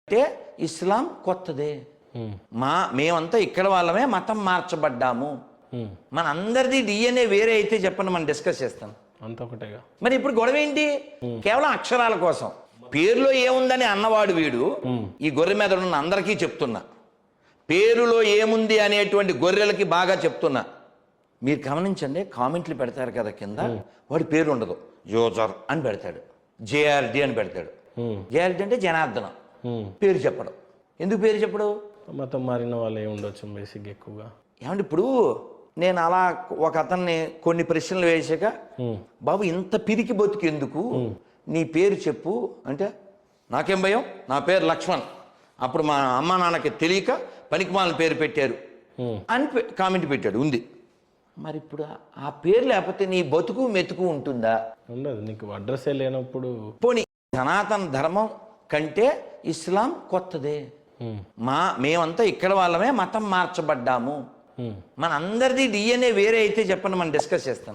అంటే ఇస్లాం కొత్తదే. మేమంతా ఇక్కడ వాళ్ళమే మతం మార్చబడ్డాము. మన అందరిది డిఎన్ఏ వేరే అయితే చెప్పండి, మనం డిస్కస్ చేస్తాం. అంత ఒకటేగా. మరి ఇప్పుడు గొడవ ఏంటి? కేవలం అక్షరాల కోసం. పేరులో ఏముందని అన్నవాడు వీడు. ఈ గొర్రె మీద ఉన్న అందరికీ చెప్తున్నా, పేరులో ఏముంది అనేటువంటి గొర్రెలకి బాగా చెప్తున్నా. మీరు గమనించండి, కామెంట్లు పెడతారు కదా కింద, వాడి పేరు ఉండదు, యూజర్ అని పెడతాడు, జేఆర్డి అని పెడతాడు. జేఆర్డి అంటే జనార్దనం. పేరు చెప్పడం. ఎందుకు పేరు చెప్పడు? మతం మారిన వాళ్ళు ఏమి ఉండొచ్చు బేసిక్ ఎక్కువగా. ఏమంటే ఇప్పుడు నేను అలా ఒక అతన్ని కొన్ని ప్రశ్నలు వేసాక, బాబు ఇంత పిరికి బతుకు ఎందుకు, నీ పేరు చెప్పు అంటే, నాకేం భయం, నా పేరు లక్ష్మణ్, అప్పుడు మా అమ్మ నాన్నకి తెలియక పనికిమాలిన పేరు పెట్టారు అని కామెంట్ పెట్టాడు. ఉంది. మరి ఇప్పుడు ఆ పేరు లేకపోతే నీ బతుకు మెతుకు ఉంటుందా? ఉండదు. నీకు అడ్రస్సే లేనప్పుడు. పోనీ సనాతన ధర్మం కంటే ఇస్లాం కొత్తదే. మేమంతా ఇక్కడ వాళ్ళమే మతం మార్చబడ్డాము. మన అందరిది డిఎన్ఏ వేరే అయితే చెప్పండి, మనం డిస్కస్ చేస్తాం.